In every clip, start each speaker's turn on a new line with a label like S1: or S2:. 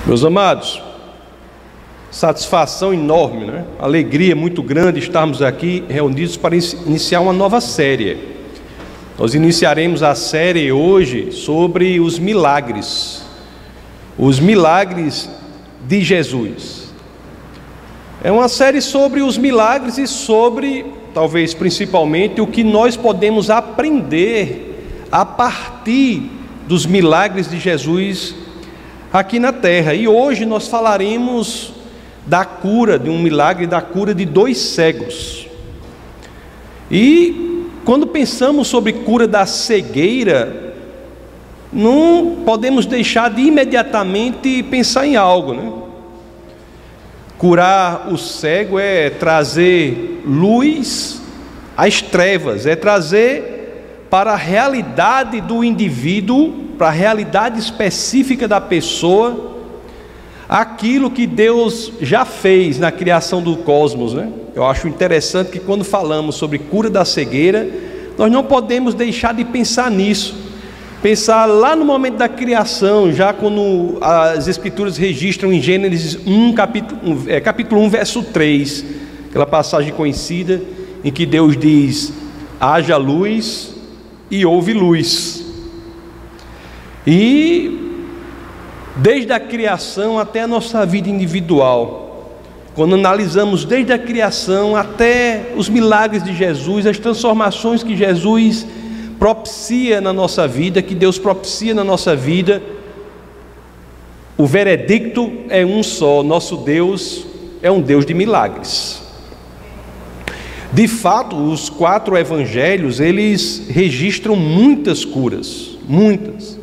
S1: Meus amados, satisfação enorme, né? Alegria muito grande estarmos aqui reunidos para iniciar uma nova série. Nós iniciaremos a série hoje sobre os milagres de Jesus. É uma série sobre os milagres e sobre, talvez principalmente, o que nós podemos aprender a partir dos milagres de Jesus aqui na terra. E hoje nós falaremos da cura, de um milagre, da cura de 2 cegos. E quando pensamos sobre cura da cegueira, não podemos deixar de imediatamente pensar em algo, né? Curar o cego é trazer luz às trevas, é trazer para a realidade do indivíduo, para a realidade específica da pessoa, aquilo que Deus já fez na criação do cosmos, né? Eu acho interessante que quando falamos sobre cura da cegueira, nós não podemos deixar de pensar nisso. Pensar lá no momento da criação, já quando as Escrituras registram em Gênesis 1, capítulo 1, verso 3, aquela passagem conhecida em que Deus diz: haja luz e houve luz. E desde a criação até a nossa vida individual, quando analisamos desde a criação até os milagres de Jesus, as transformações que Jesus propicia na nossa vida, que Deus propicia na nossa vida, o veredicto é um só: nosso Deus é um Deus de milagres. De fato, os 4 evangelhos, eles registram muitas curas, muitas.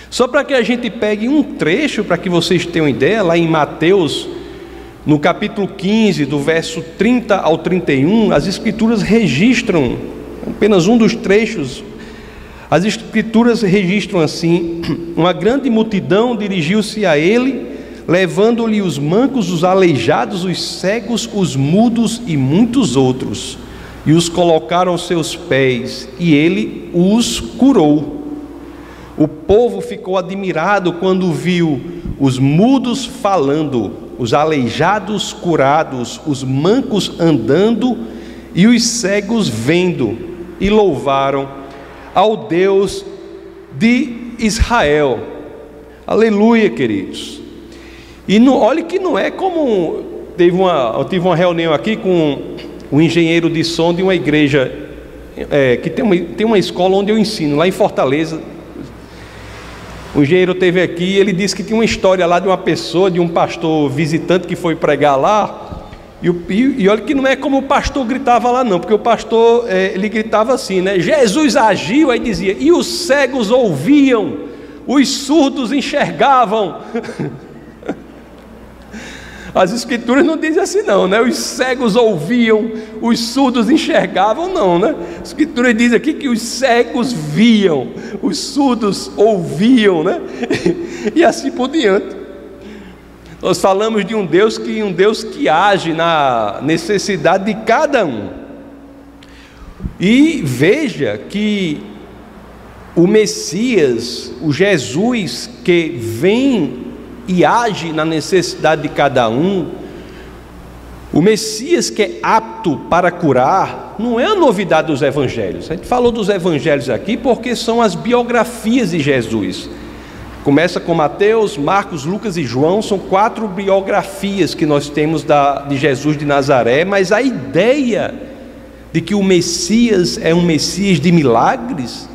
S1: Só para que a gente pegue um trecho, para que vocês tenham ideia, lá em Mateus, no capítulo 15, do verso 30 ao 31, as Escrituras registram, apenas um dos trechos, as Escrituras registram assim: uma grande multidão dirigiu-se a ele, levando-lhe os mancos, os aleijados, os cegos, os mudos e muitos outros, e os colocaram aos seus pés, e ele os curou. O povo ficou admirado quando viu os mudos falando, os aleijados curados, os mancos andando e os cegos vendo, e louvaram ao Deus de Israel. Aleluia, queridos. E olhe que não é como eu tive uma reunião aqui com um engenheiro de som de uma igreja que tem uma escola onde eu ensino, lá em Fortaleza. O engenheiro esteve aqui e ele disse que tinha uma história lá de uma pessoa, de um pastor visitante que foi pregar lá. E olha que não é como o pastor gritava lá não, porque o pastor ele gritava assim, né? Jesus agiu, aí dizia: e os cegos ouviam, os surdos enxergavam. As Escrituras não dizem assim não, né? Os cegos ouviam, os surdos enxergavam, não, né? A Escritura diz aqui que os cegos viam, os surdos ouviam, né? E assim por diante. Nós falamos de um Deus que age na necessidade de cada um. E veja que o Messias, o Jesus que vem e age na necessidade de cada um, o Messias que é apto para curar, não é a novidade dos evangelhos. A gente falou dos evangelhos aqui porque são as biografias de Jesus. Começa com Mateus, Marcos, Lucas e João, são 4 biografias que nós temos de Jesus de Nazaré, mas a ideia de que o Messias é um Messias de milagres,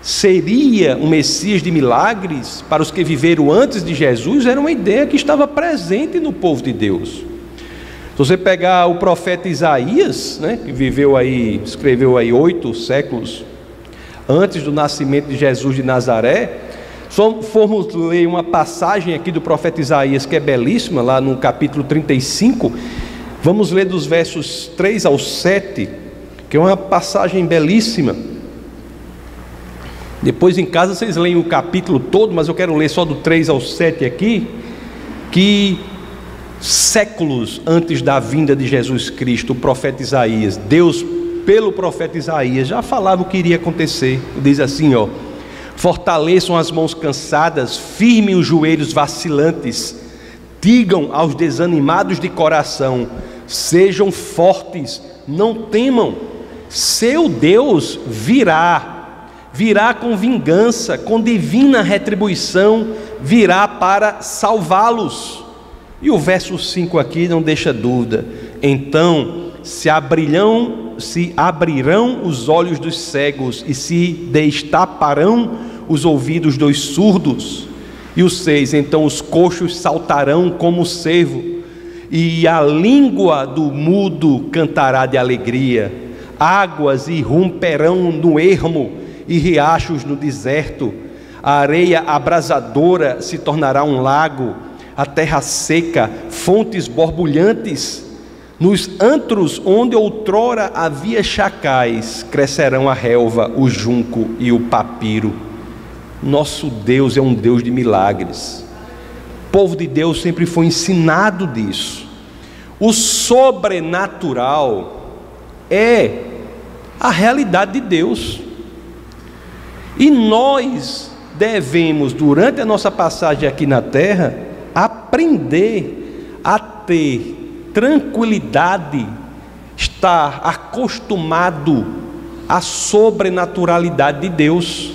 S1: seria um Messias de milagres para os que viveram antes de Jesus, era uma ideia que estava presente no povo de Deus. Se você pegar o profeta Isaías, né, que escreveu aí 8 séculos antes do nascimento de Jesus de Nazaré, formos ler uma passagem aqui do profeta Isaías que é belíssima, lá no capítulo 35, vamos ler dos versos 3 ao 7, que é uma passagem belíssima. Depois em casa vocês leem o capítulo todo, mas eu quero ler só do 3 ao 7 aqui, que séculos antes da vinda de Jesus Cristo, o profeta Isaías, Deus pelo profeta Isaías já falava o que iria acontecer. Diz assim, ó: fortaleçam as mãos cansadas, firmem os joelhos vacilantes, digam aos desanimados de coração: sejam fortes, não temam, seu Deus virá com vingança, com divina retribuição, virá para salvá-los. E o verso 5 aqui não deixa dúvida: então se abrirão os olhos dos cegos e se destaparão os ouvidos dos surdos. E o 6: então os coxos saltarão como o cervo, e a língua do mudo cantará de alegria. Águas irromperão no ermo e riachos no deserto. A areia abrasadora se tornará um lago, a terra seca, fontes borbulhantes. Nos antros onde outrora havia chacais, crescerão a relva, o junco e o papiro. Nosso Deus é um Deus de milagres. O povo de Deus sempre foi ensinado disso. O sobrenatural é a realidade de Deus. E nós devemos, durante a nossa passagem aqui na terra, aprender a ter tranquilidade, estar acostumado à sobrenaturalidade de Deus.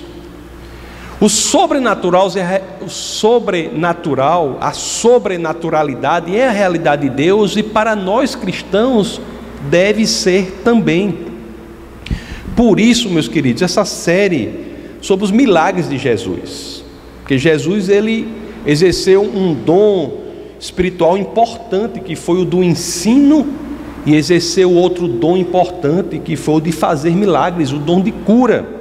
S1: A sobrenaturalidade é a realidade de Deus, e para nós cristãos deve ser também. Por isso, meus queridos, essa série sobre os milagres de Jesus, porque Jesus, ele exerceu um dom espiritual importante, que foi o do ensino, e exerceu outro dom importante, que foi o de fazer milagres, o dom de cura.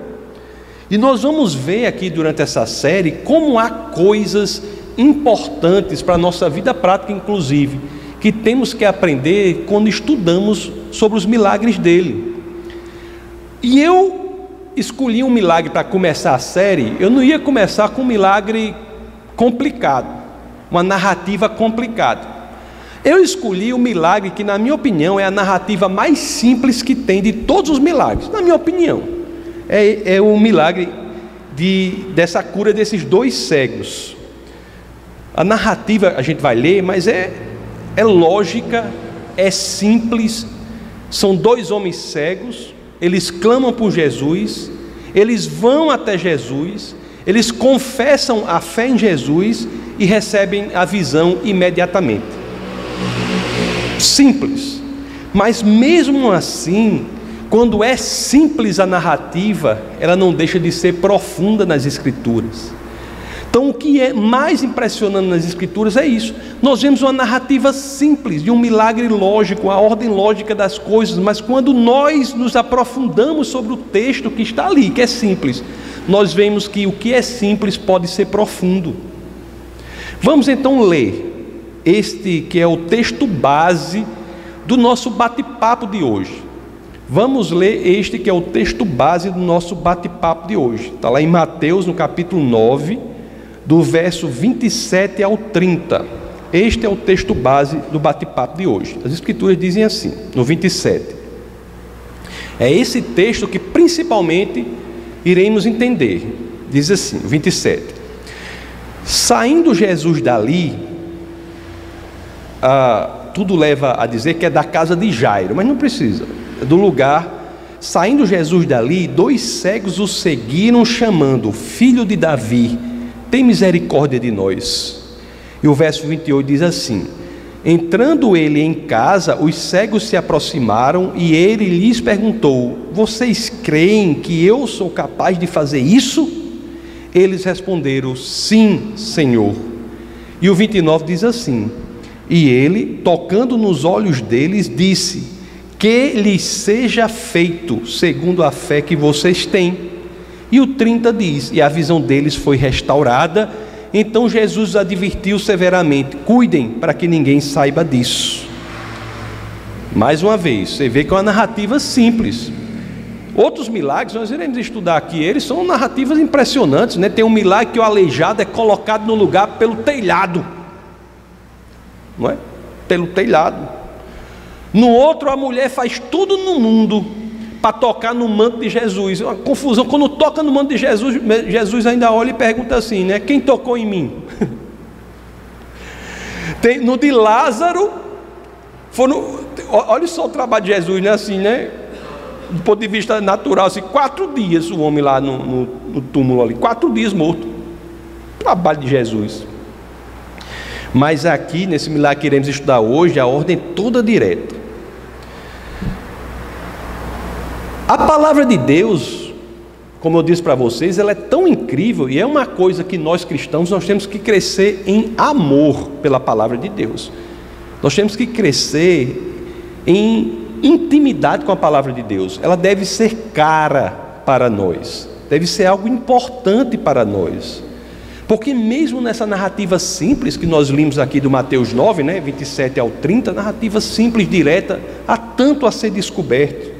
S1: E nós vamos ver aqui durante essa série como há coisas importantes para a nossa vida prática, inclusive, que temos que aprender quando estudamos sobre os milagres dele. E eu escolhi um milagre para começar a série. Eu não ia começar com um milagre complicado, uma narrativa complicada. Eu escolhi um milagre que, na minha opinião, é a narrativa mais simples que tem de todos os milagres, na minha opinião. É o milagre dessa cura desses 2 cegos. A narrativa a gente vai ler, mas é lógica, é simples. São 2 homens cegos, eles clamam por Jesus, eles vão até Jesus, eles confessam a fé em Jesus e recebem a visão imediatamente. Simples. Mas mesmo assim, quando é simples a narrativa, ela não deixa de ser profunda nas Escrituras. Então, o que é mais impressionante nas Escrituras é isso. Nós vemos uma narrativa simples, de um milagre lógico, a ordem lógica das coisas, mas quando nós nos aprofundamos sobre o texto que está ali, que é simples, nós vemos que o que é simples pode ser profundo. Vamos então ler este que é o texto base do nosso bate-papo de hoje. Vamos ler este que é o texto base do nosso bate-papo de hoje. Está lá em Mateus, no capítulo 9, do verso 27 ao 30. Este é o texto base do bate-papo de hoje. As Escrituras dizem assim, no 27. É esse texto que principalmente iremos entender. Diz assim, 27. Saindo Jesus dali, tudo leva a dizer que é da casa de Jairo, mas não precisa. Do lugar, saindo Jesus dali, 2 cegos o seguiram, chamando: Filho de Davi, tem misericórdia de nós. E o verso 28 diz assim: entrando ele em casa, os cegos se aproximaram e ele lhes perguntou: vocês creem que eu sou capaz de fazer isso? Eles responderam: sim, Senhor. E o 29 diz assim: e ele, tocando nos olhos deles, disse: que lhes seja feito segundo a fé que vocês têm. E o 30 diz: e a visão deles foi restaurada. Então Jesus advertiu severamente: cuidem para que ninguém saiba disso. Mais uma vez, você vê que é uma narrativa simples. Outros milagres, nós iremos estudar aqui, eles são narrativas impressionantes, né? Tem um milagre que o aleijado é colocado no lugar pelo telhado, não é? Pelo telhado. No outro, a mulher faz tudo no mundo para tocar no manto de Jesus. Uma confusão. Quando toca no manto de Jesus, Jesus ainda olha e pergunta assim, né? Quem tocou em mim? No de Lázaro, olha só o trabalho de Jesus, né? Assim, né? Do ponto de vista natural, assim, 4 dias o homem lá no túmulo ali, 4 dias morto. Trabalho de Jesus. Mas aqui, nesse milagre que iremos estudar hoje, a ordem é toda direta. A palavra de Deus, como eu disse para vocês, ela é tão incrível, e é uma coisa que nós cristãos, nós temos que crescer em amor pela palavra de Deus. Nós temos que crescer em intimidade com a palavra de Deus. Ela deve ser cara para nós, deve ser algo importante para nós. Porque mesmo nessa narrativa simples que nós limos aqui do Mateus 9, né, 27 ao 30, narrativa simples, direta, há tanto a ser descoberto.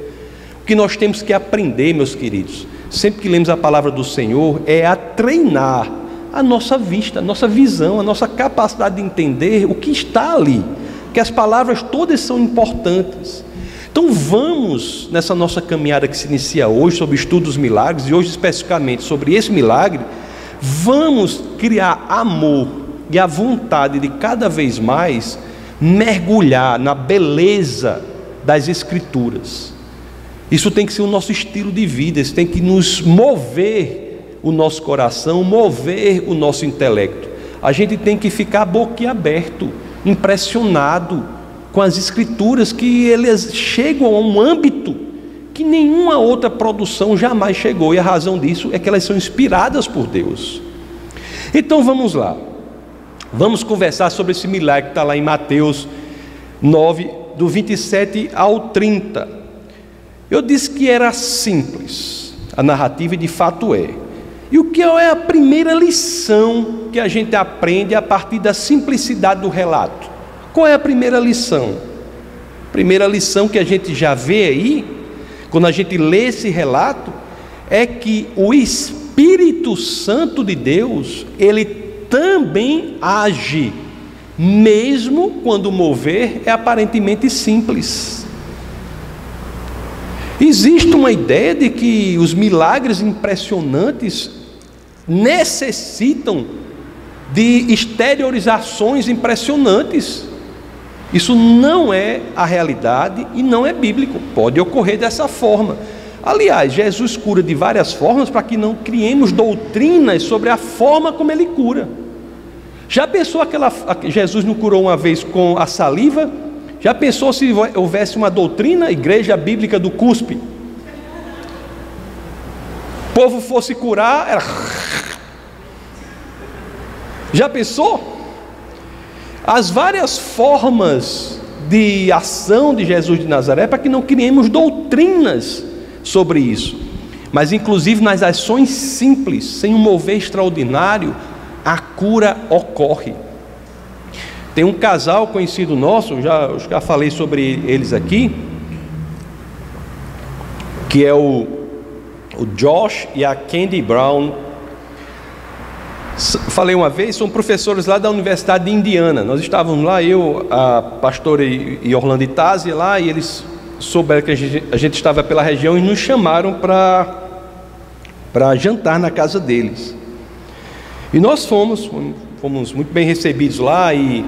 S1: O que nós temos que aprender, meus queridos, sempre que lemos a palavra do Senhor, é a treinar a nossa vista, a nossa visão, a nossa capacidade de entender o que está ali, que as palavras todas são importantes. Então vamos, nessa nossa caminhada que se inicia hoje, sobre o estudo dos milagres, e hoje especificamente sobre esse milagre, vamos criar amor e a vontade de cada vez mais mergulhar na beleza das Escrituras. Isso tem que ser o nosso estilo de vida, isso tem que nos mover o nosso coração, mover o nosso intelecto. A gente tem que ficar boquiaberto, impressionado com as Escrituras, que elas chegam a um âmbito que nenhuma outra produção jamais chegou, e a razão disso é que elas são inspiradas por Deus. Então vamos lá, vamos conversar sobre esse milagre que está lá em Mateus 9, do 27 ao 30. Eu disse que era simples a narrativa, e de fato é. E o que é a primeira lição que a gente aprende a partir da simplicidade do relato? Qual é a primeira lição? A primeira lição que a gente já vê aí, quando a gente lê esse relato, é que o Espírito Santo de Deus, ele também age, mesmo quando o mover é aparentemente simples. Existe uma ideia de que os milagres impressionantes necessitam de exteriorizações impressionantes. Isso não é a realidade e não é bíblico. Pode ocorrer dessa forma. Aliás, Jesus cura de várias formas para que não criemos doutrinas sobre a forma como ele cura. Já pensou Jesus não curou uma vez com a saliva? Já pensou se houvesse uma doutrina, igreja bíblica do cuspe? O povo fosse curar, era... Já pensou? As várias formas de ação de Jesus de Nazaré, para que não criemos doutrinas sobre isso. Mas inclusive nas ações simples, sem um mover extraordinário, a cura ocorre. Tem um casal conhecido nosso, eu já falei sobre eles aqui, que é o Josh e a Candy Brown. Falei uma vez, são professores lá da Universidade de Indiana. Nós estávamos lá, eu, a pastora e Orlando Itásia lá, e eles souberam que a gente estava pela região e nos chamaram para jantar na casa deles. E nós fomos muito bem recebidos lá, e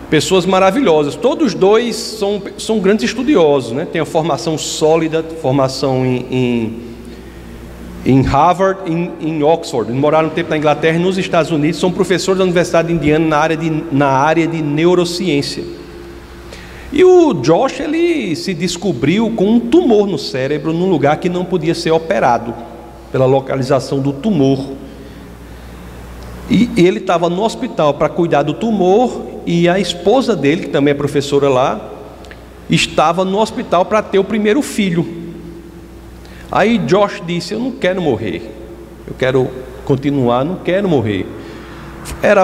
S1: pessoas maravilhosas. Todos dois são grandes estudiosos, né? Tem a formação sólida, formação em Harvard, em Oxford. Moraram um tempo na Inglaterra e nos Estados Unidos. São professores da Universidade de Indiana na área de neurociência. E o Josh, ele se descobriu com um tumor no cérebro, num lugar que não podia ser operado, pela localização do tumor. E ele estava no hospital para cuidar do tumor, e a esposa dele, que também é professora lá, estava no hospital para ter o primeiro filho. Aí Josh disse: eu não quero morrer, eu quero continuar, não quero morrer.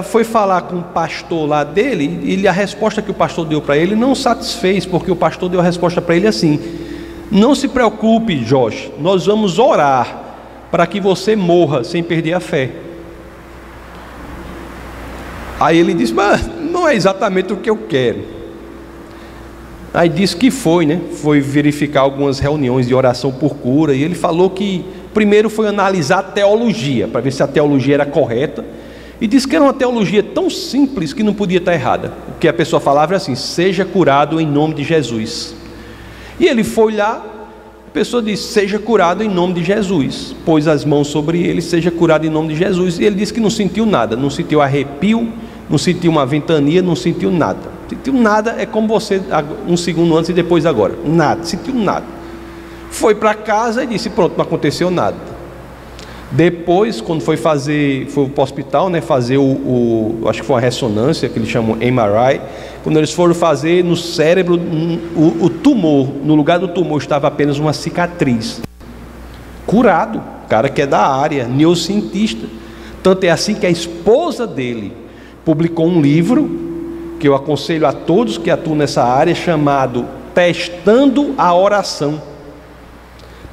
S1: Foi falar com o pastor lá dele, e a resposta que o pastor deu para ele não satisfez, porque o pastor deu a resposta para ele assim: não se preocupe, Josh, nós vamos orar para que você morra sem perder a fé. Aí ele disse: mas não é exatamente o que eu quero. Aí disse que foi, né? Foi verificar algumas reuniões de oração por cura, e ele falou que primeiro foi analisar a teologia, para ver se a teologia era correta, e disse que era uma teologia tão simples que não podia estar errada. O que a pessoa falava era assim: seja curado em nome de Jesus. E ele foi lá, a pessoa disse: seja curado em nome de Jesus. Pôs as mãos sobre ele: seja curado em nome de Jesus. E ele disse que não sentiu nada, não sentiu arrepio, não sentiu uma ventania, não sentiu nada. Sentiu nada é como você, um segundo antes e depois agora. Nada, sentiu nada. Foi para casa e disse: pronto, não aconteceu nada. Depois, quando foi para o hospital, né, fazer acho que foi uma ressonância, que eles chamam MRI. Quando eles foram fazer no cérebro, o tumor, no lugar do tumor estava apenas uma cicatriz. Curado, cara que é da área, neurocientista. Tanto é assim que a esposa dele publicou um livro, que eu aconselho a todos que atuam nessa área, chamado Testando a Oração,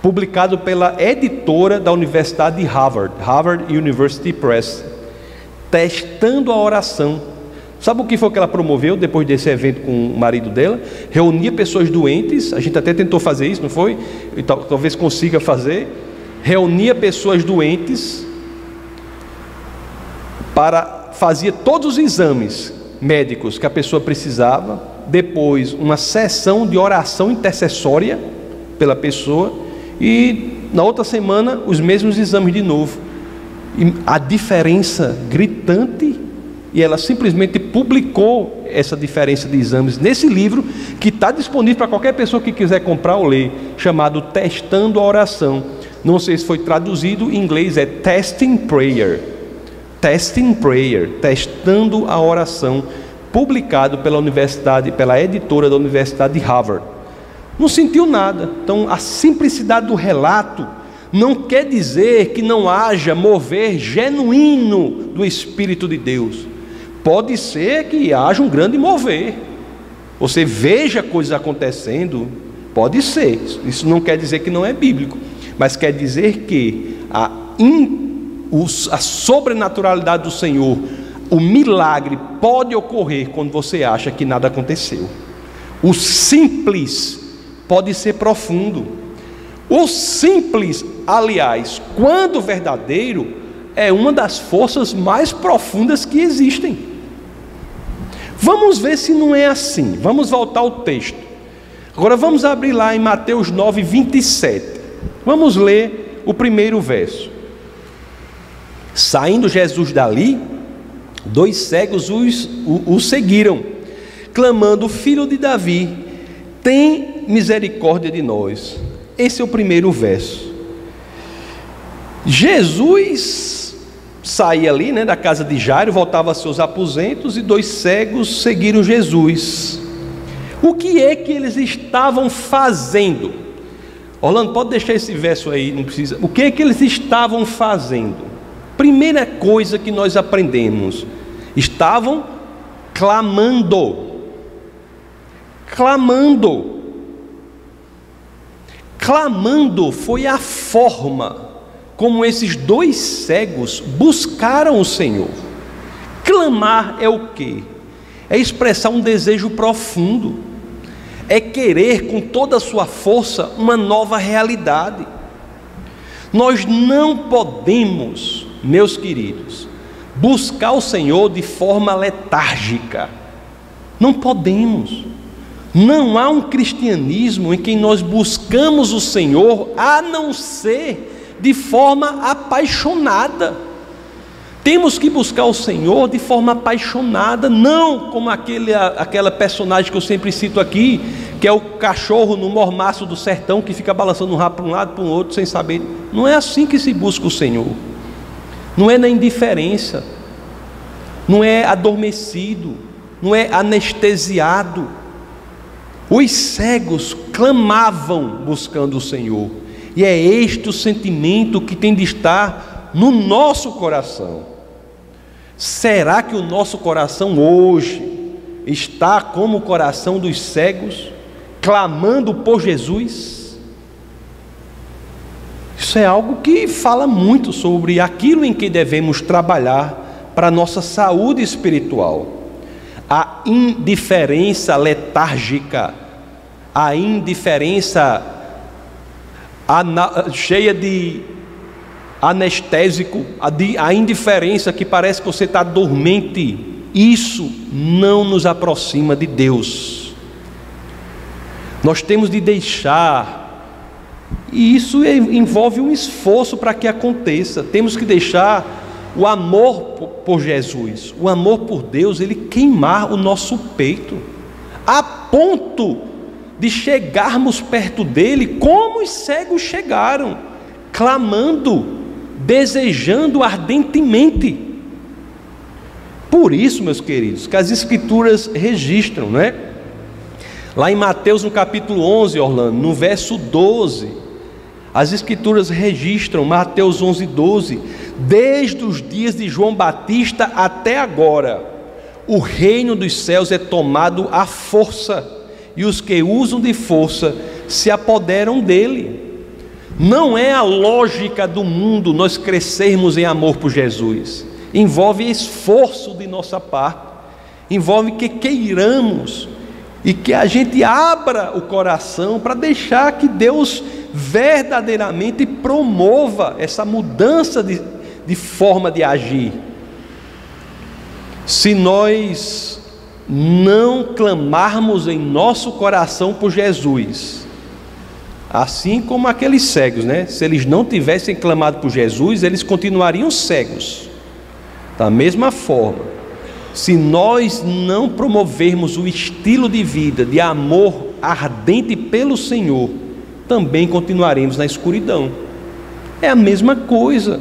S1: publicado pela editora da Universidade de Harvard, Harvard University Press. Testando a Oração. Sabe o que foi que ela promoveu depois desse evento com o marido dela? Reunia pessoas doentes, a gente até tentou fazer isso, não foi? E talvez consiga fazer. Reunia pessoas doentes, fazia todos os exames médicos que a pessoa precisava, depois uma sessão de oração intercessória pela pessoa, e na outra semana os mesmos exames de novo. E a diferença gritante, e ela simplesmente publicou essa diferença de exames nesse livro, que está disponível para qualquer pessoa que quiser comprar ou ler, chamado Testando a Oração. Não sei se foi traduzido, em inglês é Testing Prayer. Testing Prayer, Testando a Oração, publicado pela editora da Universidade de Harvard. Não sentiu nada. Então, a simplicidade do relato não quer dizer que não haja mover genuíno do Espírito de Deus. Pode ser que haja um grande mover, você veja coisas acontecendo, pode ser. Isso não quer dizer que não é bíblico, mas quer dizer que a sobrenaturalidade do Senhor, o milagre pode ocorrer quando você acha que nada aconteceu. O simples pode ser profundo. O simples, aliás, quando verdadeiro, é uma das forças mais profundas que existem. Vamos ver se não é assim. Vamos voltar ao texto. Agora vamos abrir lá em Mateus 9, 27. Vamos ler o primeiro verso. Saindo Jesus dali, 2 cegos o seguiram, clamando: Filho de Davi, tem misericórdia de nós. Esse é o primeiro verso. Jesus saía ali, da casa de Jairo, voltava a seus aposentos, e 2 cegos seguiram Jesus. O que é que eles estavam fazendo? Orlando, pode deixar esse verso aí, não precisa. O que é que eles estavam fazendo? Primeira coisa que nós aprendemos: estavam clamando. Clamando foi a forma como esses 2 cegos buscaram o Senhor. Clamar é o quê? É expressar um desejo profundo, é querer com toda a sua força uma nova realidade. Nós não podemos, meus queridos, buscar o Senhor de forma letárgica. Não podemos. Não há um cristianismo em que nós buscamos o Senhor a não ser de forma apaixonada. Temos que buscar o Senhor de forma apaixonada, não como aquela personagem que eu sempre cito aqui, que é o cachorro no mormaço do sertão, que fica balançando um rabo para um lado para o outro sem saber. Não é assim que se busca o Senhor. Não é na indiferença, não é adormecido, não é anestesiado. Os cegos clamavam buscando o Senhor, e é este o sentimento que tem de estar no nosso coração. Será que o nosso coração hoje está como o coração dos cegos, clamando por Jesus? Isso é algo que fala muito sobre aquilo em que devemos trabalhar para a nossa saúde espiritual. A indiferença letárgica a indiferença cheia de anestésico, a indiferença que parece que você está dormente, isso não nos aproxima de Deus. Nós temos de deixar, e isso envolve um esforço para que aconteça. Temos que deixar o amor por Jesus, o amor por Deus, ele queimar o nosso peito, a ponto de chegarmos perto dele como os cegos chegaram, clamando, desejando ardentemente. Por isso, meus queridos, que as Escrituras registram, né? Lá em Mateus, no capítulo 11, Orlando, no verso 12, as Escrituras registram, Mateus 11, 12: desde os dias de João Batista até agora, o reino dos céus é tomado à força, e os que usam de força se apoderam dele. Não é a lógica do mundo nós crescermos em amor por Jesus. Envolve esforço de nossa parte, envolve que queiramos e que a gente abra o coração para deixar que Deus verdadeiramente promova essa mudança de forma de agir. Se nós não clamarmos em nosso coração por Jesus, assim como aqueles cegos, né? Se eles não tivessem clamado por Jesus, eles continuariam cegos. Da mesma forma, se nós não promovermos o estilo de vida de amor ardente pelo Senhor, também continuaremos na escuridão. É a mesma coisa,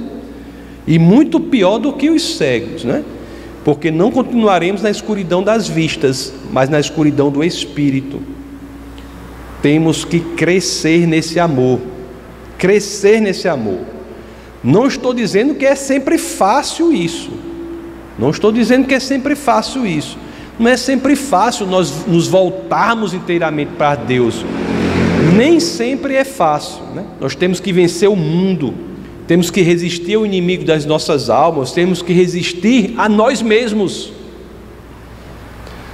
S1: e muito pior do que os cegos, né? Porque não continuaremos na escuridão das vistas, mas na escuridão do espírito. Temos que crescer nesse amor, crescer nesse amor. Não estou dizendo que é sempre fácil isso, não estou dizendo que é sempre fácil isso. Não é sempre fácil nós nos voltarmos inteiramente para Deus, nem sempre é fácil, né? Nós temos que vencer o mundo, temos que resistir ao inimigo das nossas almas, temos que resistir a nós mesmos.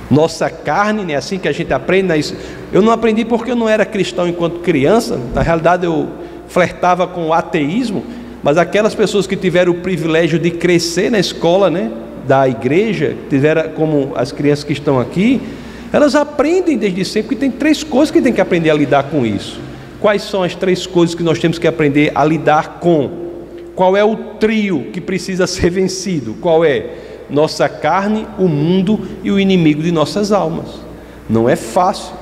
S1: Nossa carne, né? Assim que a gente aprende. Eu não aprendi porque eu não era cristão enquanto criança. Na realidade eu flertava com o ateísmo, mas aquelas pessoas que tiveram o privilégio de crescer na escola, né, da igreja, tiveram, como as crianças que estão aqui, elas aprendem desde sempre que tem 3 coisas que tem que aprender a lidar com isso. Quais são as 3 coisas que nós temos que aprender a lidar com? Qual é o trio que precisa ser vencido? Qual é? Nossa carne, o mundo e o inimigo de nossas almas. Não é fácil.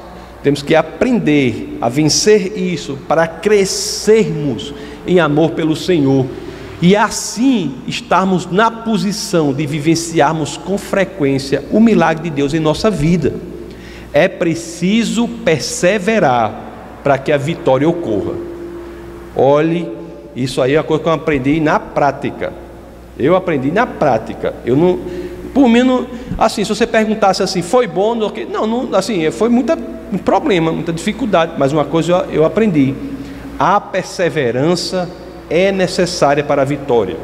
S1: Temos que aprender a vencer isso para crescermos em amor pelo Senhor e assim estarmos na posição de vivenciarmos com frequência o milagre de Deus em nossa vida. É preciso perseverar para que a vitória ocorra. Olhe, isso aí é uma coisa que eu aprendi na prática. Eu aprendi na prática. Eu não, por mim, não, assim, se você perguntasse assim, foi bom? Não, assim, foi um problema, muita dificuldade. Mas uma coisa eu aprendi: a perseverança é necessária para a vitória.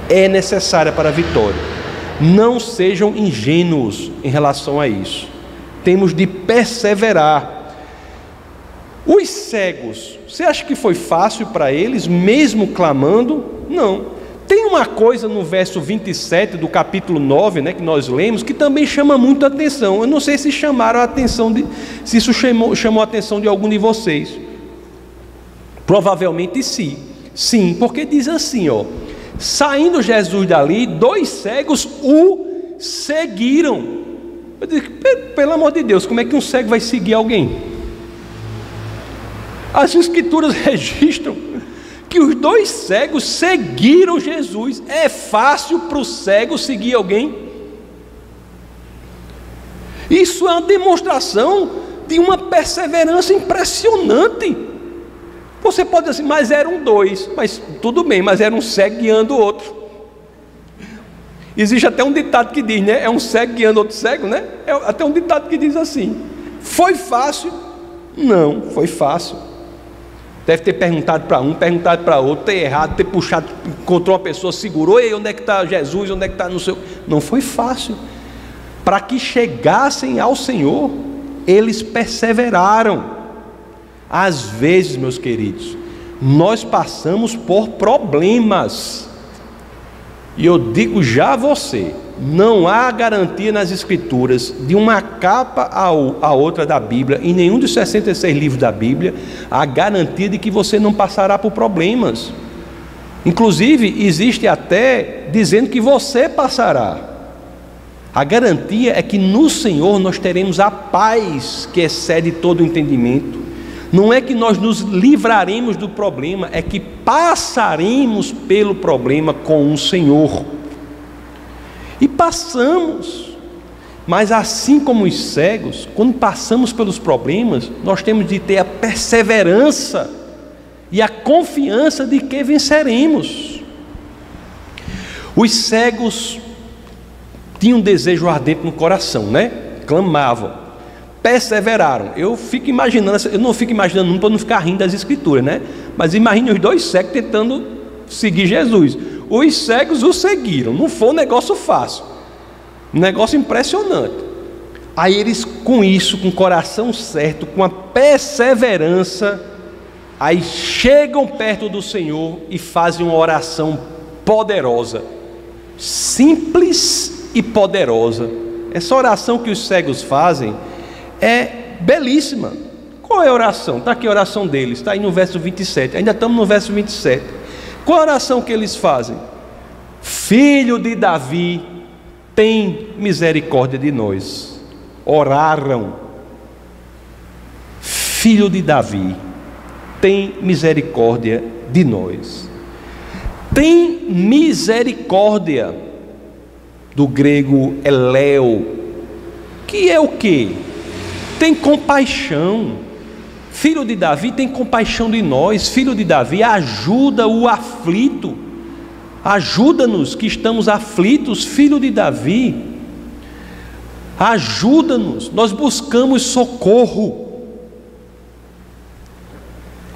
S1: É necessária para a vitória. Não sejam ingênuos em relação a isso. Temos de perseverar. Os cegos, você acha que foi fácil para eles, mesmo clamando? Não. Tem uma coisa no verso 27 do capítulo 9, né, que nós lemos, que também chama muito a atenção. Eu não sei se chamaram a atenção, se isso chamou a atenção de algum de vocês. Provavelmente sim. Sim, porque diz assim, ó: saindo Jesus dali, 2 cegos o seguiram. Eu digo, pelo amor de Deus, como é que um cego vai seguir alguém? As Escrituras registram que os 2 cegos seguiram Jesus. É fácil para o cego seguir alguém? Isso é uma demonstração de uma perseverança impressionante. Você pode dizer assim, mas eram 2, mas tudo bem, mas era um cego guiando o outro. Existe até um ditado que diz, né? É um cego guiando outro cego, né? É até um ditado que diz assim. Foi fácil? Não, foi fácil. Deve ter perguntado para um, perguntado para outro, ter errado, ter puxado, encontrou uma pessoa, segurou, ei, onde é que está Jesus, onde é que está no seu... Não foi fácil. Para que chegassem ao Senhor, eles perseveraram. Às vezes, meus queridos, nós passamos por problemas. E eu digo já a você, não há garantia nas Escrituras de uma capa a outra da Bíblia, em nenhum dos 66 livros da Bíblia, a garantia de que você não passará por problemas. Inclusive, existe até dizendo que você passará. A garantia é que no Senhor nós teremos a paz que excede todo o entendimento. Não é que nós nos livraremos do problema, é que passaremos pelo problema com o Senhor. E passamos. Mas assim como os cegos, quando passamos pelos problemas, nós temos de ter a perseverança e a confiança de que venceremos. Os cegos tinham um desejo ardente no coração, né? Clamavam, perseveraram. Eu não fico imaginando para não ficar rindo das Escrituras, né? Mas imagine os dois cegos tentando seguir Jesus. Os cegos o seguiram, não foi um negócio fácil, um negócio impressionante. Aí eles, com isso, com o coração certo, com a perseverança, aí chegam perto do Senhor e fazem uma oração poderosa, simples e poderosa. Essa oração que os cegos fazem é belíssima. Qual é a oração? Está aqui a oração deles, está aí no verso 27, ainda estamos no verso 27. Qual a oração que eles fazem? Filho de Davi, tem misericórdia de nós. Oraram. Filho de Davi, tem misericórdia de nós. Tem misericórdia, do grego eleu, que é o que? Tem compaixão. Filho de Davi tem compaixão de nós. Filho de Davi ajuda o aflito. Ajuda-nos que estamos aflitos. Filho de Davi, ajuda-nos. Nós buscamos socorro.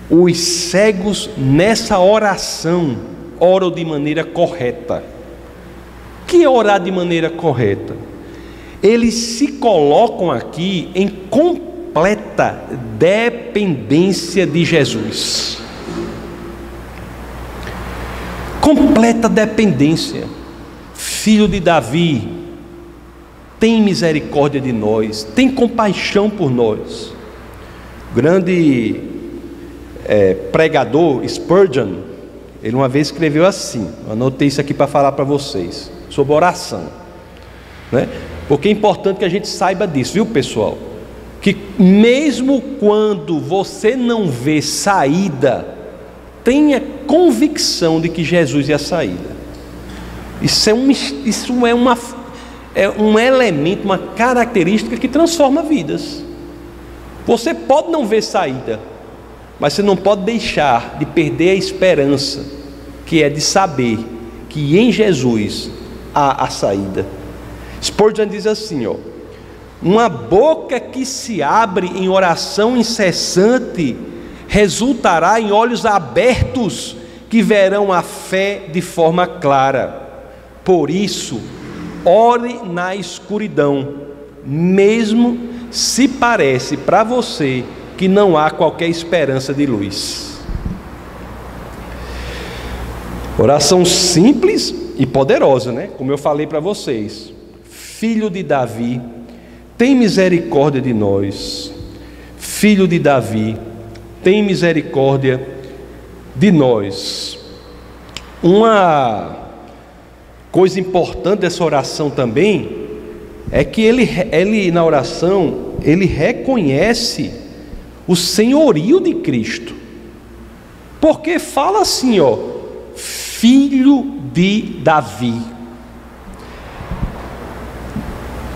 S1: Os cegos nessa oração oram de maneira correta. Que é orar de maneira correta? Eles se colocam aqui em completa dependência de Jesus. Completa dependência. Filho de Davi, tem misericórdia de nós, tem compaixão por nós. O grande pregador Spurgeon, ele uma vez escreveu assim, eu anotei isso aqui para falar para vocês, sobre oração, né? Porque é importante que a gente saiba disso, viu, pessoal? Que mesmo quando você não vê saída, tenha convicção de que Jesus é a saída. Isso é um elemento, uma característica que transforma vidas. Você pode não ver saída, mas você não pode deixar de perder a esperança, que é de saber que em Jesus há a saída. Spurgeon diz assim, ó: uma boca que se abre em oração incessante resultará em olhos abertos que verão a fé de forma clara. Por isso, ore na escuridão, mesmo se parece para você que não há qualquer esperança de luz. Oração simples e poderosa, né? Como eu falei para vocês. Filho de Davi, tem misericórdia de nós. Filho de Davi, tem misericórdia de nós. Uma coisa importante dessa oração também é que ele na oração, ele reconhece o senhorio de Cristo, porque fala assim, ó: filho de Davi.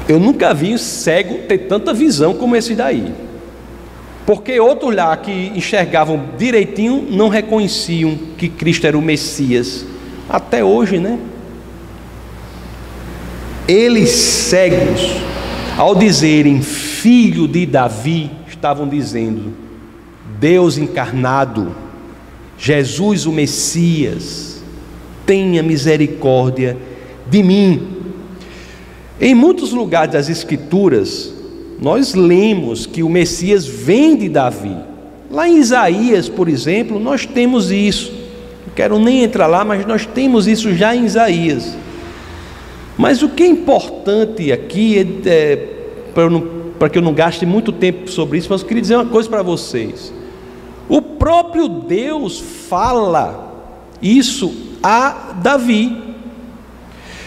S1: Eu nunca vi um cego ter tanta visão como esse daí, porque outros lá que enxergavam direitinho não reconheciam que Cristo era o Messias, até hoje, né? Eles cegos, ao dizerem filho de Davi, estavam dizendo: Deus encarnado, Jesus o Messias, tenha misericórdia de mim. Em muitos lugares das Escrituras, nós lemos que o Messias vem de Davi. Lá em Isaías, por exemplo, nós temos isso. Não quero nem entrar lá, mas nós temos isso já em Isaías. Mas o que é importante aqui, para que eu não gaste muito tempo sobre isso, mas eu queria dizer uma coisa para vocês. O próprio Deus fala isso a Davi.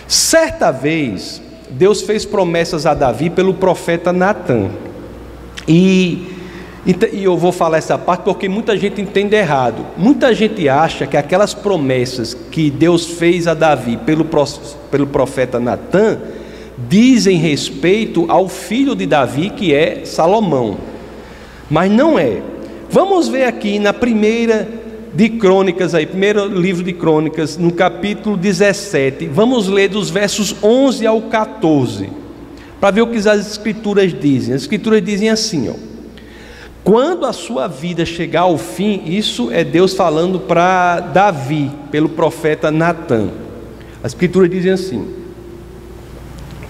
S1: Certa vez, Deus fez promessas a Davi pelo profeta Natã. E eu vou falar essa parte porque muita gente entende errado. Muita gente acha que aquelas promessas que Deus fez a Davi pelo profeta Natã dizem respeito ao filho de Davi, que é Salomão. Mas não é. Vamos ver aqui na primeiro livro de Crônicas, no capítulo 17. Vamos ler dos versos 11 ao 14, para ver o que as Escrituras dizem. As Escrituras dizem assim, ó: quando a sua vida chegar ao fim, isso é Deus falando para Davi, pelo profeta Natã. As Escrituras dizem assim: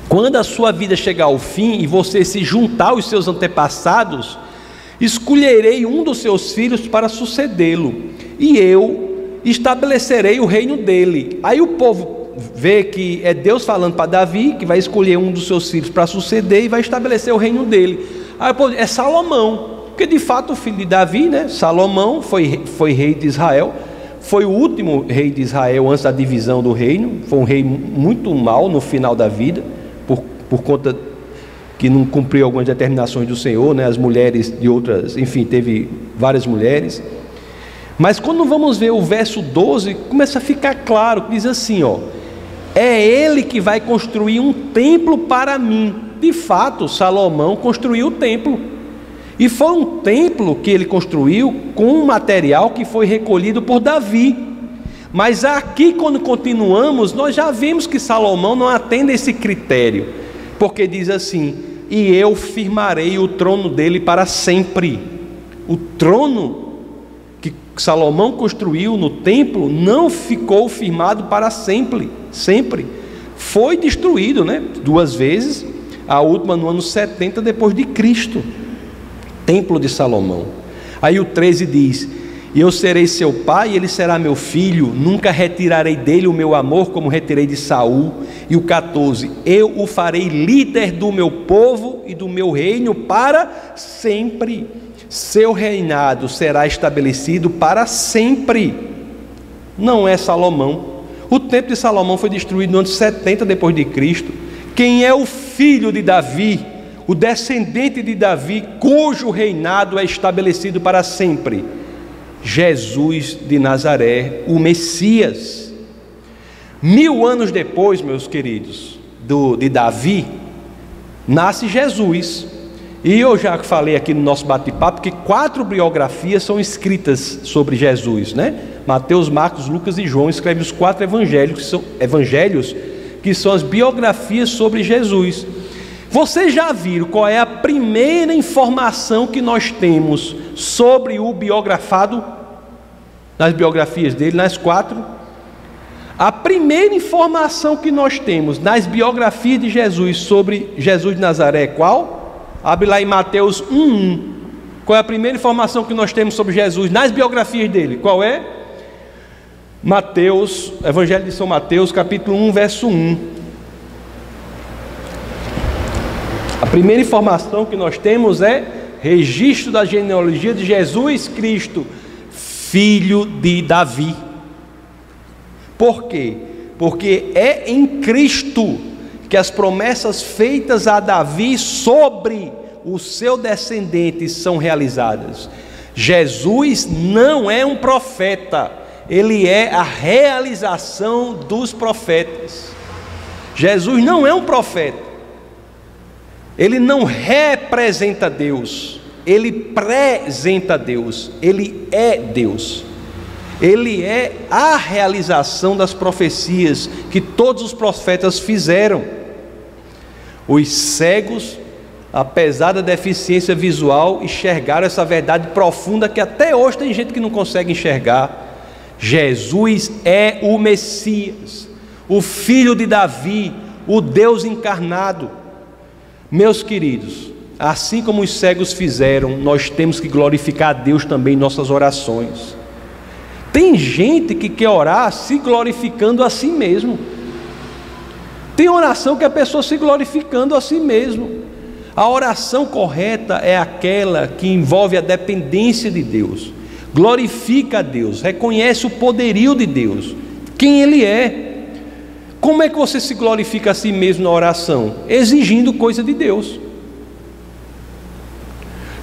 S1: quando a sua vida chegar ao fim e você se juntar aos seus antepassados, escolherei um dos seus filhos para sucedê-lo, e eu estabelecerei o reino dele. Aí o povo vê que é Deus falando para Davi, que vai escolher um dos seus filhos para suceder e vai estabelecer o reino dele. Aí o povo, é Salomão. Porque de fato o filho de Davi, né, Salomão, foi rei de Israel, foi o último rei de Israel antes da divisão do reino. Foi um rei muito mau no final da vida, por conta que não cumpriu algumas determinações do Senhor, né, as mulheres de outras, enfim, teve várias mulheres. Mas quando vamos ver o verso 12, começa a ficar claro, que diz assim, ó: é ele que vai construir um templo para mim. De fato, Salomão construiu o templo. E foi um templo que ele construiu com um material que foi recolhido por Davi. Mas aqui, quando continuamos, nós já vemos que Salomão não atende a esse critério, porque diz assim: e eu firmarei o trono dele para sempre. O trono que Salomão construiu no templo não ficou firmado para sempre. Foi destruído, né? 2 vezes, a última no ano 70 depois de Cristo. Templo de Salomão. Aí o 13 diz: e eu serei seu pai e ele será meu filho, nunca retirarei dele o meu amor como retirei de Saul. E o 14: eu o farei líder do meu povo e do meu reino para sempre, seu reinado será estabelecido para sempre. Não é Salomão. O templo de Salomão foi destruído no ano 70 depois de Cristo. Quem é o filho de Davi, o descendente de Davi, cujo reinado é estabelecido para sempre? Jesus de Nazaré, o Messias. 1000 anos depois, meus queridos, de Davi, nasce Jesus. E eu já falei aqui no nosso bate-papo que 4 biografias são escritas sobre Jesus, né? Mateus, Marcos, Lucas e João escrevem os 4 evangelhos, que são as biografias sobre Jesus. Vocês já viram qual é a primeira informação que nós temos sobre o biografado? Nas biografias dele, nas 4. A primeira informação que nós temos nas biografias de Jesus sobre Jesus de Nazaré é qual? Abre lá em Mateus 1:1. Qual é a primeira informação que nós temos sobre Jesus nas biografias dele? Qual é? Mateus, Evangelho de São Mateus, capítulo 1, verso 1. A primeira informação que nós temos é registro da genealogia de Jesus Cristo, filho de Davi. Por quê? Porque é em Cristo que as promessas feitas a Davi sobre o seu descendente são realizadas. Jesus não é um profeta, ele é a realização dos profetas. Jesus não é um profeta. Ele não representa Deus, ele apresenta Deus, ele é Deus. Ele é a realização das profecias que todos os profetas fizeram. Os cegos, apesar da deficiência visual, enxergaram essa verdade profunda que até hoje tem gente que não consegue enxergar. Jesus é o Messias, o filho de Davi, o Deus encarnado. Meus queridos, assim como os cegos fizeram, nós temos que glorificar a Deus também em nossas orações. Tem gente que quer orar se glorificando a si mesmo. Tem oração que a pessoa se glorificando a si mesmo. A oração correta é aquela que envolve a dependência de Deus, glorifica a Deus, reconhece o poderio de Deus, quem Ele é. Como é que você se glorifica a si mesmo na oração? Exigindo coisa de Deus.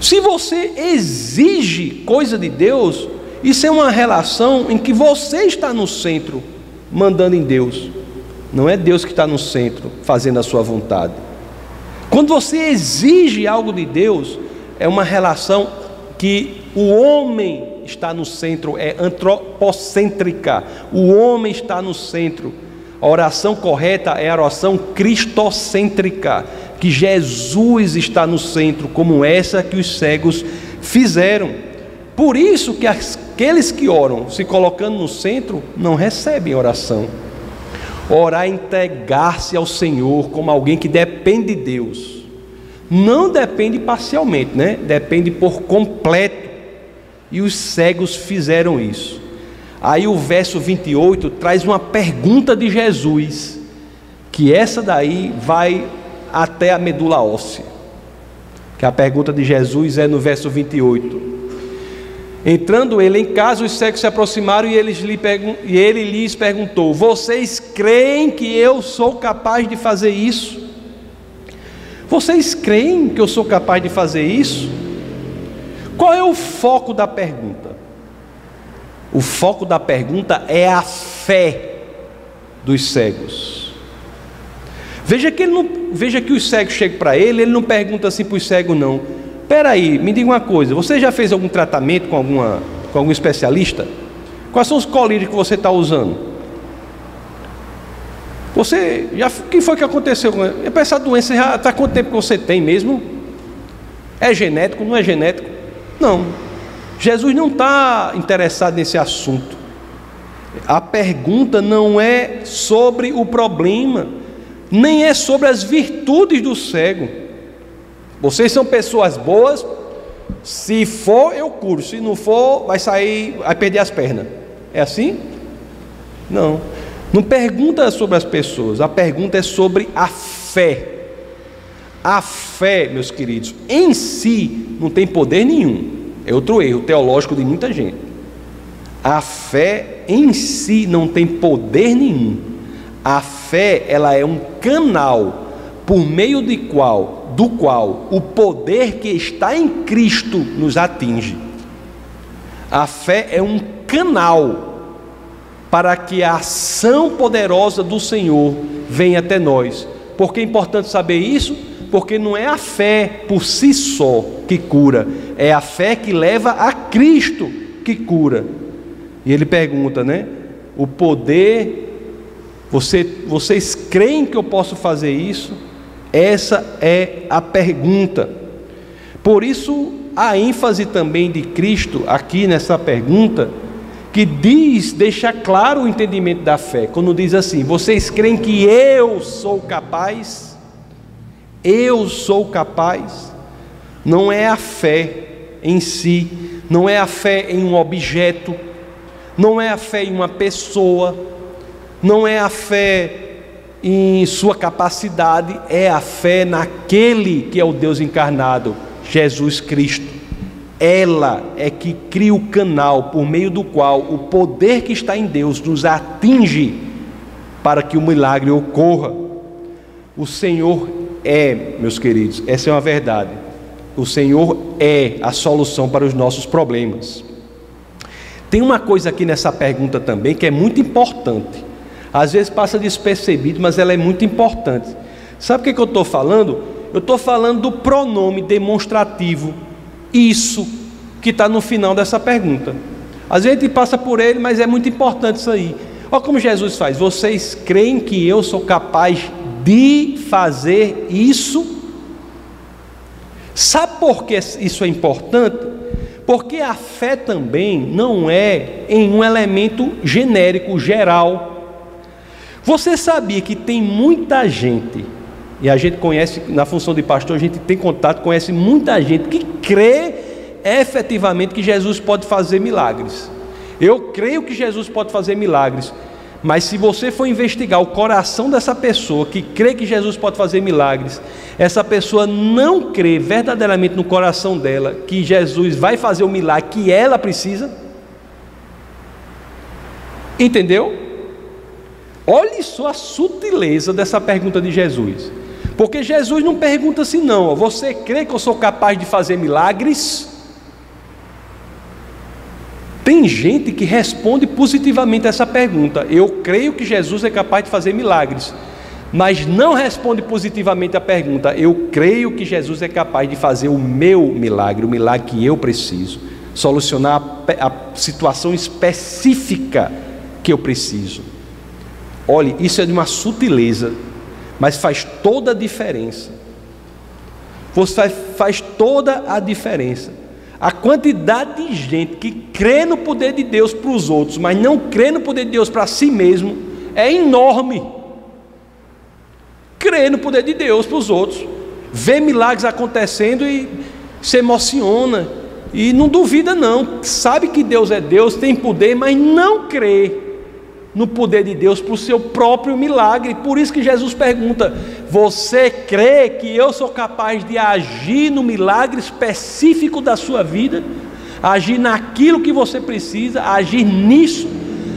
S1: Se você exige coisa de Deus, isso é uma relação em que você está no centro, mandando em Deus. Não é Deus que está no centro, fazendo a sua vontade. Quando você exige algo de Deus, é uma relação que o homem está no centro, é antropocêntrica. O homem está no centro. A oração correta é a oração cristocêntrica, que Jesus está no centro, como essa que os cegos fizeram. Por isso que aqueles que oram se colocando no centro não recebem oração. Orar é entregar-se ao Senhor como alguém que depende de Deus. Não depende parcialmente, né? Depende por completo. E os cegos fizeram isso. Aí o verso 28 traz uma pergunta de Jesus, que essa daí vai até a medula óssea. Que a pergunta de Jesus é no verso 28. Entrando ele em casa, os cegos se aproximaram e ele lhes perguntou: vocês creem que eu sou capaz de fazer isso? Vocês creem que eu sou capaz de fazer isso? Qual é o foco da pergunta? O foco da pergunta é a fé dos cegos. Veja que os cegos chegam para ele não pergunta assim para os cegos não: espera aí, me diga uma coisa, você já fez algum tratamento com algum especialista? Quais são os colírios que você está usando? O que foi que aconteceu com essa doença? Já está quanto tempo que você tem mesmo? É genético, não é genético? Não. Jesus não está interessado nesse assunto. A pergunta não é sobre o problema, nem é sobre as virtudes do cego. Vocês são pessoas boas, se for eu curo, se não for vai perder as pernas. É assim? Não. Não pergunta sobre as pessoas, a pergunta é sobre a fé. A fé, meus queridos, em si não tem poder nenhum. É outro erro teológico de muita gente. A fé em si não tem poder nenhum. A fé, ela é um canal por meio do qual o poder que está em Cristo nos atinge. A fé é um canal para que a ação poderosa do Senhor venha até nós. Por que é importante saber isso? Porque não é a fé por si só que cura, é a fé que leva a Cristo que cura. E ele pergunta, né? O poder, vocês creem que eu posso fazer isso? Essa é a pergunta. Por isso a ênfase também de Cristo aqui nessa pergunta, que deixa claro o entendimento da fé, quando diz assim: vocês creem que eu sou capaz? Eu sou capaz. Não é a fé em si, não é a fé em um objeto, não é a fé em uma pessoa, não é a fé em sua capacidade, é a fé naquele que é o Deus encarnado, Jesus Cristo. Ela é que cria o canal por meio do qual o poder que está em Deus nos atinge para que o milagre ocorra. O Senhor meus queridos, essa é uma verdade. O Senhor é a solução para os nossos problemas. Tem uma coisa aqui nessa pergunta também que é muito importante. Às vezes passa despercebido, mas ela é muito importante. Sabe o que eu estou falando? Eu estou falando do pronome demonstrativo, isso, que está no final dessa pergunta. Às vezes a gente passa por ele, mas é muito importante isso aí. Olha como Jesus faz: vocês creem que eu sou capaz de fazer isso? Sabe por que isso é importante? Porque a fé também não é em um elemento genérico, geral. Você sabia que tem muita gente E a gente conhece, na função de pastor, a gente tem contato, conhece muita gente que crê efetivamente que Jesus pode fazer milagres. Eu creio que Jesus pode fazer milagres, mas se você for investigar o coração dessa pessoa que crê que Jesus pode fazer milagres, essa pessoa não crê verdadeiramente no coração dela que Jesus vai fazer o milagre que ela precisa. Entendeu? Olhe só a sutileza dessa pergunta de Jesus. Porque Jesus não pergunta assim não, ó, você crê que eu sou capaz de fazer milagres? Tem gente que responde positivamente a essa pergunta. Eu creio que Jesus é capaz de fazer milagres, mas não responde positivamente a pergunta. Eu creio que Jesus é capaz de fazer o meu milagre, o milagre que eu preciso, solucionar a situação específica que eu preciso. Olhe, isso é de uma sutileza, mas faz toda a diferença. Faz toda a diferença. A quantidade de gente que crê no poder de Deus para os outros, mas não crê no poder de Deus para si mesmo, é enorme. Crê no poder de Deus para os outros, vê milagres acontecendo e se emociona, e não duvida não, sabe que Deus é Deus, tem poder, mas não crê no poder de Deus para o seu próprio milagre. Por isso que Jesus pergunta: você crê que eu sou capaz de agir no milagre específico da sua vida, agir naquilo que você precisa, agir nisso?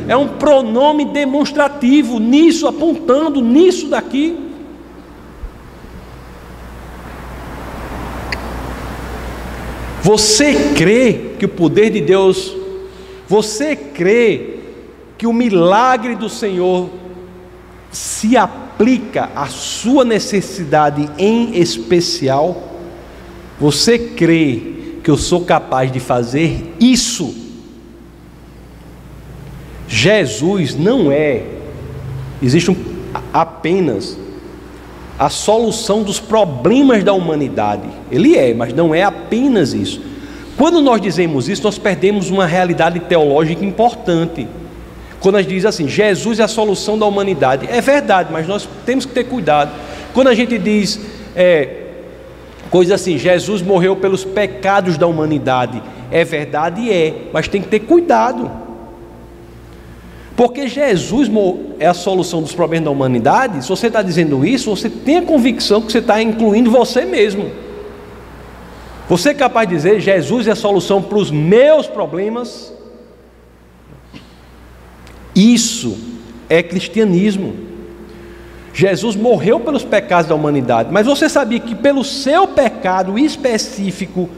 S1: É um pronome demonstrativo, nisso, apontando nisso daqui. Você crê que o poder de Deus, você crê que o milagre do Senhor se aplica à sua necessidade em especial? Você crê que eu sou capaz de fazer isso? Jesus não existe apenas a solução dos problemas da humanidade. Ele mas não é apenas isso. Quando nós dizemos isso, nós perdemos uma realidade teológica importante. Quando a gente diz assim, Jesus é a solução da humanidade, é verdade, mas nós temos que ter cuidado. Quando a gente diz coisa assim, Jesus morreu pelos pecados da humanidade, é verdade, mas tem que ter cuidado. Porque Jesus é a solução dos problemas da humanidade. Se você está dizendo isso, você tem a convicção que você está incluindo você mesmo. Você é capaz de dizer, Jesus é a solução para os meus problemas? Isso é cristianismo. Jesus morreu pelos pecados da humanidade, mas você sabia que pelo seu pecado específico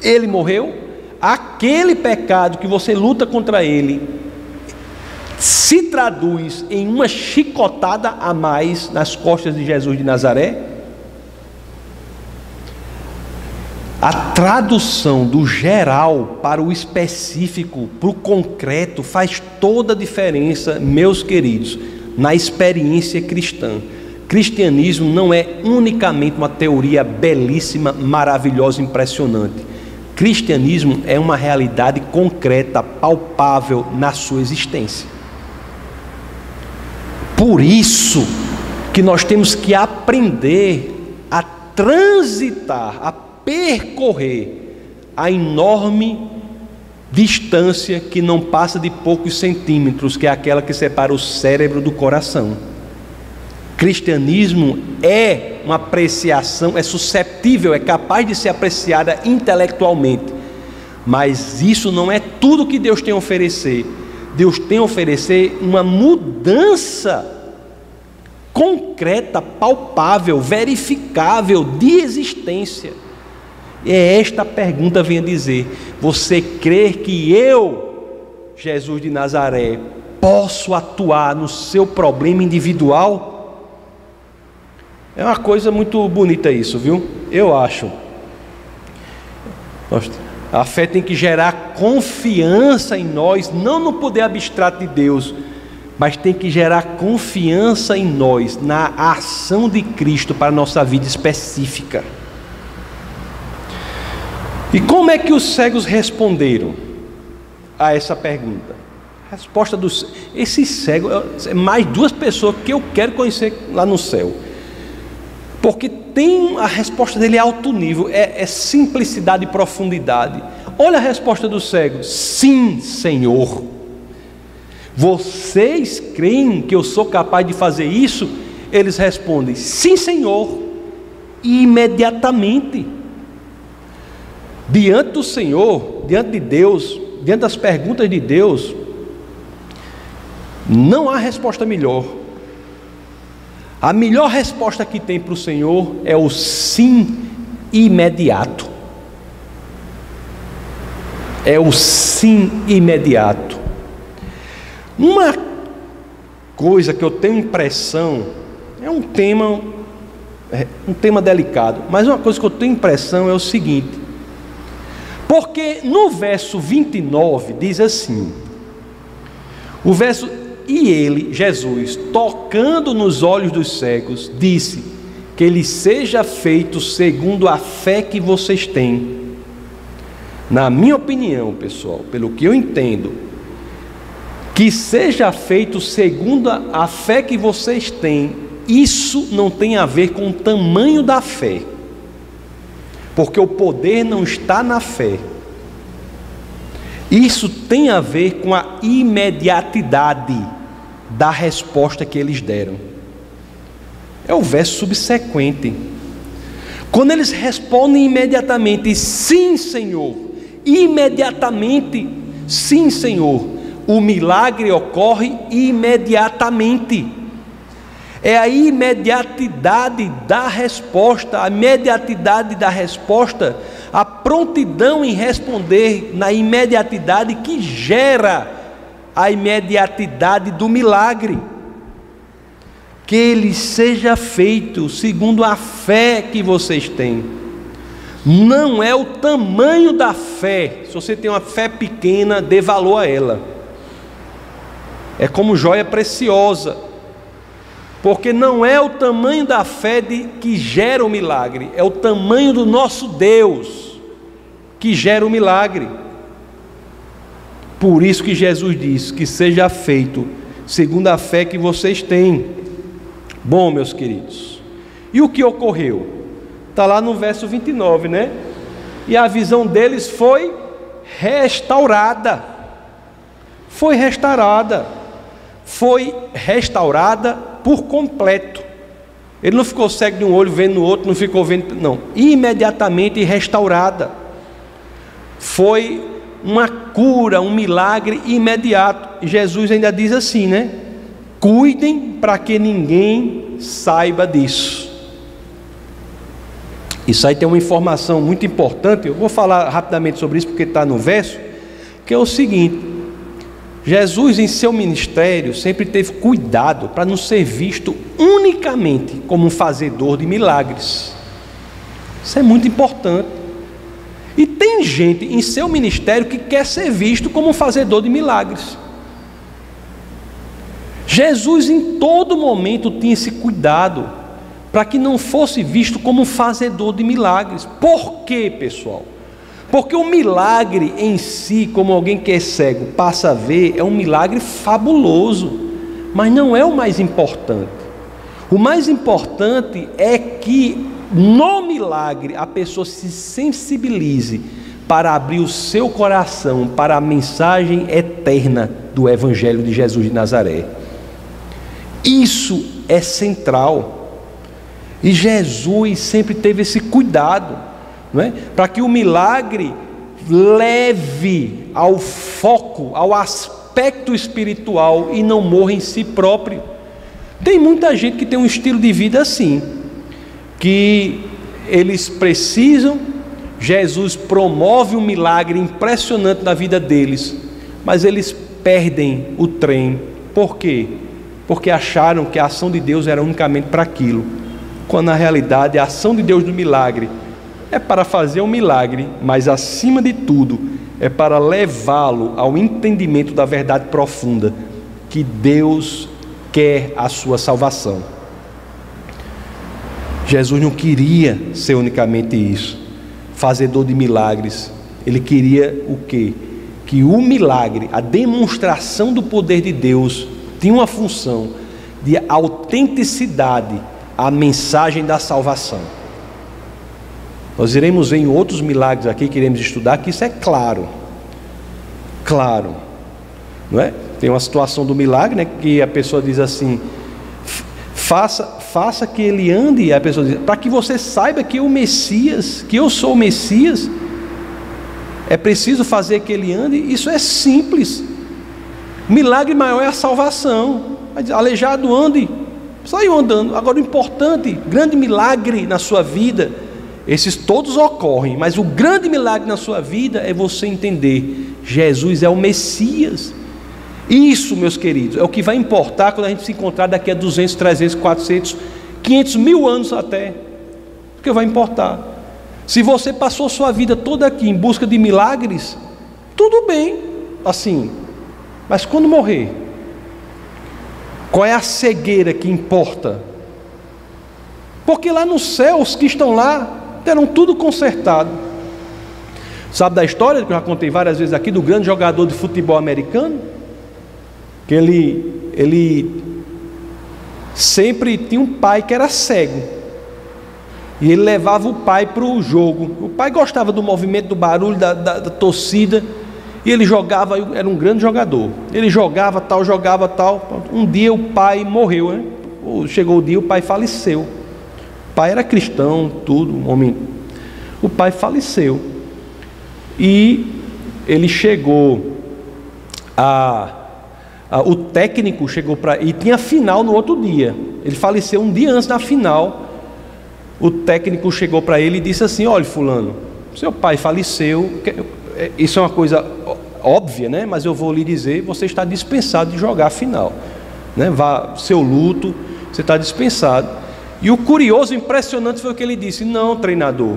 S1: ele morreu? Aquele pecado que você luta contra ele se traduz em uma chicotada a mais nas costas de Jesus de Nazaré? A tradução do geral para o específico, para o concreto, faz toda a diferença, meus queridos, na experiência cristã. Cristianismo não é unicamente uma teoria belíssima, maravilhosa, impressionante. Cristianismo é uma realidade concreta, palpável na sua existência. Por isso que nós temos que aprender a transitar, a percorrer a enorme distância que não passa de poucos centímetros, que é aquela que separa o cérebro do coração. Cristianismo é uma apreciação, é suscetível, é capaz de ser apreciada intelectualmente, mas isso não é tudo que Deus tem a oferecer. Deus tem a oferecer uma mudança concreta, palpável, verificável de existência. É esta pergunta vem a dizer: você crê que eu, Jesus de Nazaré, posso atuar no seu problema individual? É uma coisa muito bonita isso, viu? Eu acho. A fé tem que gerar confiança em nós, não no poder abstrato de Deus, mas tem que gerar confiança em nós, na ação de Cristo para a nossa vida específica. E como é que os cegos responderam a essa pergunta? A resposta dos... Esses cegos, mais duas pessoas que eu quero conhecer lá no céu. Porque a resposta dele é alto nível, é simplicidade e profundidade. Olha a resposta do cego: sim, Senhor. Vocês creem que eu sou capaz de fazer isso? Eles respondem: sim, Senhor. E imediatamente, diante do Senhor, diante de Deus, diante das perguntas de Deus, não há resposta melhor. A melhor resposta que tem para o Senhor é o sim imediato. É o sim imediato. Uma coisa que eu tenho impressão, é um tema delicado, mas uma coisa que eu tenho impressão é o seguinte: porque no verso 29 diz assim, e ele, Jesus, tocando nos olhos dos cegos, disse que lhe seja feito segundo a fé que vocês têm. Na minha opinião, pessoal, pelo que eu entendo, que seja feito segundo a fé que vocês têm, isso não tem a ver com o tamanho da fé, porque o poder não está na fé. Isso tem a ver com a imediatidade da resposta que eles deram. É o verso subsequente. Quando eles respondem imediatamente, sim, Senhor, imediatamente, sim, Senhor, o milagre ocorre imediatamente. É a imediatidade da resposta, a prontidão em responder na imediatidade que gera a imediatidade do milagre. Que ele seja feito segundo a fé que vocês têm. Não é o tamanho da fé. Se você tem uma fé pequena, dê valor a ela. É como joia preciosa. Porque não é o tamanho da fé que gera o milagre, é o tamanho do nosso Deus que gera o milagre. Por isso que Jesus diz que seja feito segundo a fé que vocês têm. Bom, meus queridos, e o que ocorreu? Está lá no verso 29, né? E a visão deles foi restaurada. Foi restaurada por completo. Ele não ficou cego de um olho vendo no outro, não ficou vendo, não, imediatamente restaurada. Foi uma cura, um milagre imediato. E Jesus ainda diz assim, né? Cuidem para que ninguém saiba disso. Isso aí tem uma informação muito importante. Eu vou falar rapidamente sobre isso porque está no verso, que é o seguinte: Jesus, em seu ministério, sempre teve cuidado para não ser visto unicamente como um fazedor de milagres. Isso é muito importante. E tem gente em seu ministério que quer ser visto como um fazedor de milagres. Jesus, em todo momento, tinha esse cuidado para que não fosse visto como um fazedor de milagres. Por quê, pessoal? Porque o milagre em si, como alguém que é cego passa a ver, é um milagre fabuloso, mas não é o mais importante. O mais importante é que no milagre a pessoa se sensibilize para abrir o seu coração para a mensagem eterna do Evangelho de Jesus de Nazaré. Isso é central, e Jesus sempre teve esse cuidado, não é? Para que o milagre leve ao foco, ao aspecto espiritual e não morra em si próprio. Tem muita gente que tem um estilo de vida assim, que eles precisam, Jesus promove um milagre impressionante na vida deles, mas eles perdem o trem. Por quê? Porque acharam que a ação de Deus era unicamente para aquilo, quando na realidade a ação de Deus do milagre é para fazer um milagre, mas acima de tudo é para levá-lo ao entendimento da verdade profunda, que Deus quer a sua salvação. Jesus não queria ser unicamente isso, fazedor de milagres. Ele queria o quê? Que o milagre, a demonstração do poder de Deus, tinha uma função de autenticidade a mensagem da salvação. Nós iremos ver em outros milagres aqui que iremos estudar, que isso é claro, não é? Tem uma situação do milagre, né, que a pessoa diz assim: faça que ele ande, e a pessoa diz: para que você saiba que o Messias, que eu sou o Messias, é preciso fazer que ele ande. Isso é simples. O milagre maior é a salvação. Aleijado, ande, saiu andando. Agora o importante, grande milagre na sua vida, esses todos ocorrem, mas o grande milagre na sua vida é você entender: Jesus é o Messias. Isso, meus queridos, é o que vai importar quando a gente se encontrar daqui a 200, 300, 400, 500 mil anos até. O que vai importar? Se você passou sua vida toda aqui em busca de milagres, tudo bem, assim, mas quando morrer, qual é a cegueira que importa? Porque lá no céu, os que estão lá terão tudo consertado. Sabe da história que eu já contei várias vezes aqui, do grande jogador de futebol americano? Que ele sempre tinha um pai que era cego, e ele levava o pai para o jogo. O pai gostava do movimento, do barulho, da torcida, e ele jogava. Era um grande jogador, ele jogava tal. Um dia o pai morreu, né? Chegou o dia, o pai faleceu. O pai era cristão, tudo, um homem. O pai faleceu, e ele chegou o técnico chegou para... E tinha final no outro dia. Ele faleceu um dia antes da final. O técnico chegou para ele e disse assim: olha, fulano, seu pai faleceu. Isso é uma coisa óbvia, né? Mas eu vou lhe dizer: você está dispensado de jogar a final, né? Vá, seu luto, você está dispensado. E o curioso, impressionante foi o que ele disse: não, treinador,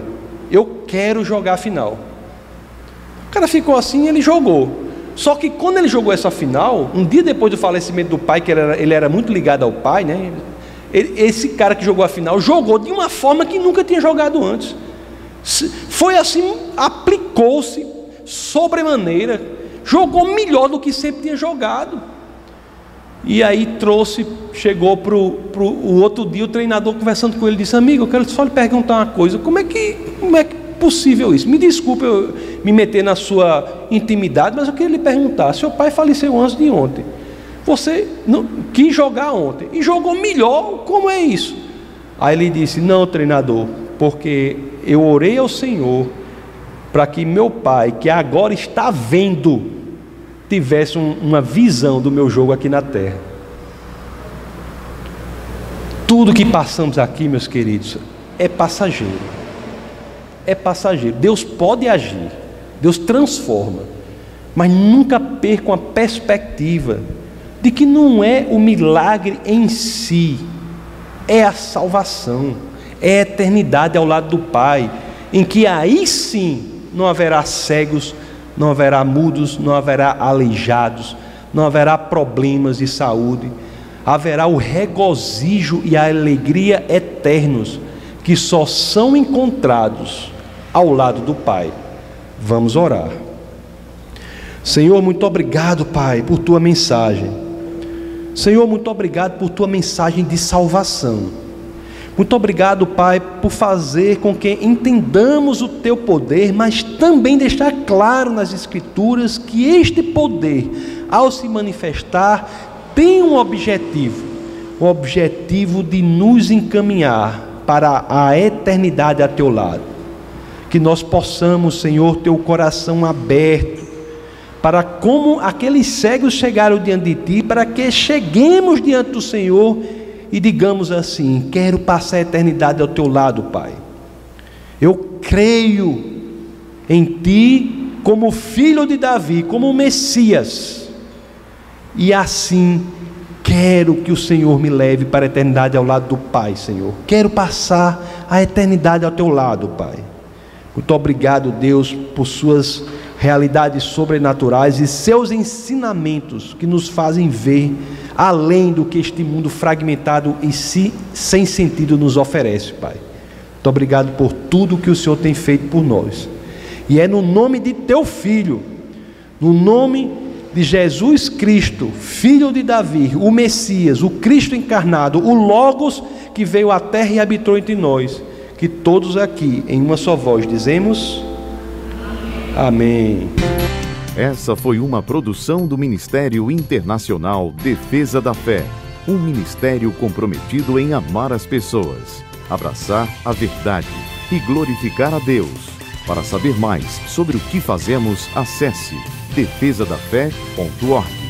S1: eu quero jogar a final. O cara ficou assim, ele jogou. Só que quando ele jogou essa final, um dia depois do falecimento do pai, que ele era muito ligado ao pai, né? Esse cara que jogou a final jogou de uma forma que nunca tinha jogado antes. Foi assim, aplicou-se sobremaneira, jogou melhor do que sempre tinha jogado. E aí chegou para o outro dia, o treinador conversando com ele, disse: amigo, eu quero só lhe perguntar uma coisa, como é que possível isso? Me desculpe eu me meter na sua intimidade, mas eu queria lhe perguntar: seu pai faleceu antes de ontem, você não quis jogar ontem e jogou melhor, como é isso? Aí ele disse: não, treinador, porque eu orei ao Senhor para que meu pai, que agora está vendo, tivesse uma visão do meu jogo aqui na terra. Tudo que passamos aqui, meus queridos, é passageiro. É passageiro. Deus pode agir, Deus transforma, mas nunca percam a perspectiva de que não é o milagre em si, é a salvação, é a eternidade ao lado do Pai, em que aí sim não haverá cegos, não haverá mudos, não haverá aleijados, não haverá problemas de saúde, haverá o regozijo e a alegria eternos, que só são encontrados ao lado do Pai. Vamos orar. Senhor, muito obrigado, Pai, por tua mensagem. Senhor, muito obrigado por tua mensagem de salvação. Muito obrigado, Pai, por fazer com que entendamos o teu poder, mas também deixar claro nas Escrituras que este poder, ao se manifestar, tem um objetivo, o objetivo de nos encaminhar para a eternidade a teu lado. Que nós possamos, Senhor, ter o coração aberto, para como aqueles cegos chegaram diante de ti, para que cheguemos diante do Senhor e digamos assim: quero passar a eternidade ao teu lado, Pai. Eu creio em ti como filho de Davi, como Messias, e assim quero que o Senhor me leve para a eternidade ao lado do Pai, Senhor. Quero passar a eternidade ao teu lado, Pai. Muito obrigado, Deus, por suas realidades sobrenaturais e seus ensinamentos que nos fazem ver além do que este mundo fragmentado e sem sentido nos oferece, Pai. Muito obrigado por tudo que o Senhor tem feito por nós. E é no nome de teu Filho, no nome de Jesus Cristo, filho de Davi, o Messias, o Cristo encarnado, o Logos que veio à terra e habitou entre nós, que todos aqui, em uma só voz, dizemos: Amém.
S2: Essa foi uma produção do Ministério Internacional Defesa da Fé, um ministério comprometido em amar as pessoas, abraçar a verdade e glorificar a Deus. Para saber mais sobre o que fazemos, acesse defesadafé.org.